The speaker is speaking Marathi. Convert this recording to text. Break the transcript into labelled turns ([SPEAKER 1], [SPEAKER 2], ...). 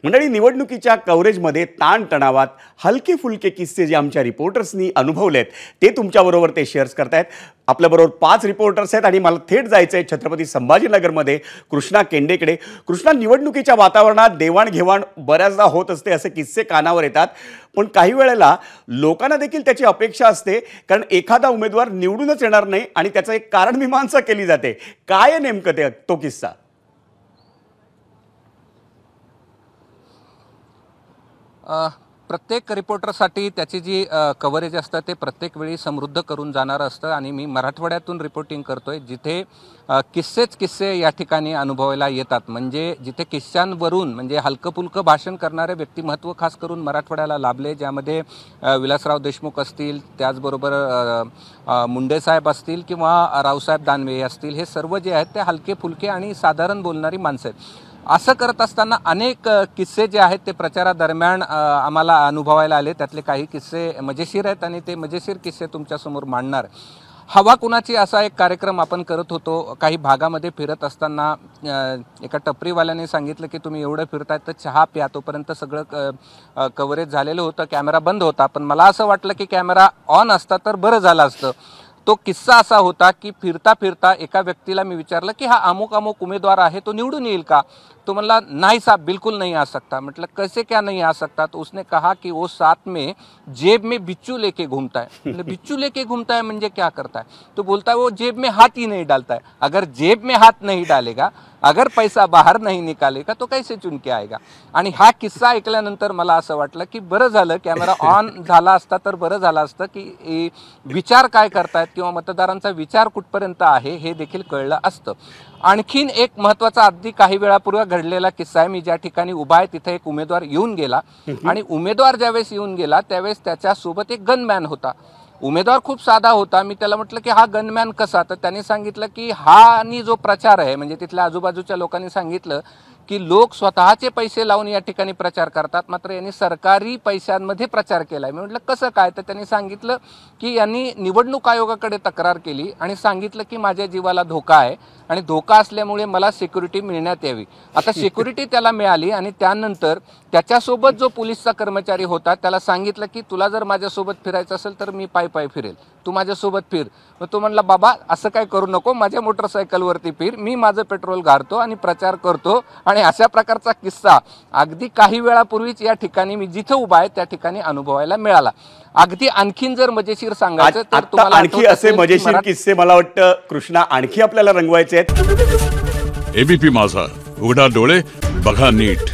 [SPEAKER 1] मंडळी, निवडणुकीच्या कव्हरेजमध्ये ताणतणावात हलके फुलके किस्से जे आमच्या रिपोर्टर्सनी अनुभवलेत ते तुमच्याबरोबर ते शेअर्स करतायत। आपल्याबरोबर 5 रिपोर्टर्स आहेत आणि मला थेट जायचं आहे छत्रपती संभाजीनगरमध्ये कृष्णा केंडेकडे। कृष्णा, निवडणुकीच्या वातावरणात देवाणघेवाण बऱ्याचदा होत असते, असे किस्से कानावर येतात, पण काही वेळेला लोकांना देखील त्याची अपेक्षा असते, कारण एखादा उमेदवार निवडूनच येणार नाही आणि त्याचं एक कारण मीमांसा केली जाते। काय नेमकं तो किस्सा?
[SPEAKER 2] प्रत्येक रिपोर्टरसाठी त्याची जी कव्हरेज असतं ते प्रत्येक वेळी समृद्ध करून जाणारं असतं आणि मी मराठवाड्यातून रिपोर्टिंग करतोय, जिथे किस्से या ठिकाणी अनुभवायला येतात। म्हणजे जिथे किस्स्यांवरून म्हणजे हलकं-फुलकं भाषण करणारे व्यक्तिमत्व खास करून मराठवाड्याला लाभले, ज्यामध्ये विलासराव देशमुख असतील, त्याचबरोबर मुंडेसाहेब असतील किंवा रावसाहेब दानवे असतील, हे सर्व जे आहेत ते हलके-फुलके आणि साधारण बोलणारी माणसं आहेत। असं करत असताना अनेक किस्से जे आहेत ते प्रचारादरम्यान आम्हाला अनुभवायला आले। त्यातले काही किस्से मजेशीर आहेत आणि ते मजेशीर किस्से तुमच्यासमोर मांडणार। हवा कुणाची असा एक कार्यक्रम आपण करत होतो। काही भागामध्ये फिरत असताना एका टपरीवाल्याने सांगितलं की तुम्ही एवढं फिरताय तर चहा प्या। तोपर्यंत सगळं कव्हरेज झालेलं होतं, कॅमेरा बंद होता, पण मला असं वाटलं की कॅमेरा ऑन असता तर बरं झालं असतं। तो किस्सा असा होता की फिरता फिरता एका व्यक्तीला मी विचारलं की हा अमुक अमुक उमेदवार आहे, तो निवडून येईल का? तो म्हणला नहीं साहब, बिल्कुल नहीं आ सकता। मतलब कैसे क्या नहीं आ सकता? तो उसने कहा कि वो साथ में जेब में बिच्चू लेके घूमता है। मतलब बिच्चू लेके घूमता है म्हणजे क्या करता है? तो बोलता है वो जेब में हाथ ही नहीं डालता है। अगर जेब में हाथ नहीं डालेगा, अगर पैसा बाहर नहीं निकालेगा तो कैसे चुन के आएगा? आणि हा किस्सा ऐकल्यानंतर मला असं वाटलं की बरं झालं कॅमेरा ऑन झाला असता तर बरं झालं असतं की विचार काय करतायत किंवा मतदारांचा विचार कुठपर्यंत आहे हे देखील कळलं असतं। आणखीन एक महत्त्वाचा अगदी काही वेळापूर्वी घडलेला किस्सा आहे। मी ज्या ठिकाणी उभा आहे तिथे एक उमेदवार येऊन गेला आणि उमेदवार ज्यावेळेस येऊन गेला त्यावेळेस त्याच्यासोबत एक गनमॅन होता। उमेदवार खूप साधा होता। मी त्याला म्हटलं की हा गनमॅन कसा? तर त्याने सांगितलं की हा आणि जो प्रचार आहे, म्हणजे तिथल्या आजूबाजूच्या लोकांनी सांगितलं की लोक स्वतःचे पैसे लावून या ठिकाणी प्रचार करतात, मात्र यांनी सरकारी पैशांमध्ये प्रचार केलाय। मी म्हटलं कसं काय? तर त्यांनी सांगितलं की यांनी निवडणूक आयोगाकडे तक्रार केली आणि सांगितलं की माझ्या जीवाला धोका आहे आणि धोका असल्यामुळे मला सिक्युरिटी मिळण्यात यावी। आता सिक्युरिटी त्याला मिळाली आणि त्यानंतर त्याच्यासोबत जो पोलीसचा कर्मचारी होता त्याला सांगितलं की तुला जर माझ्यासोबत फिरायचं असेल तर मी पायी फिरेल, तू माझ्यासोबत फिर। मग तो म्हणला बाबा असं काय करू नको, माझ्या मोटरसायकलवरती फिर, मी माझं पेट्रोल घालतो आणि प्रचार करतो। आणि अशा प्रकारचा किस्सा अगदी काही वेळापूर्वीच या ठिकाणी मी जिथे उभा आहे त्या ठिकाणी अनुभवायला मिळाला। अगदी आणखीन जर मजेशीर सांगायचं तर तुम्हाला
[SPEAKER 1] आणखी असे मजेशीर किस्से मला वाटतं कृष्णा आणखी आपल्याला रंगवायचे आहेत।
[SPEAKER 3] एबीपी माझा, उघडा डोळे बघा नीट।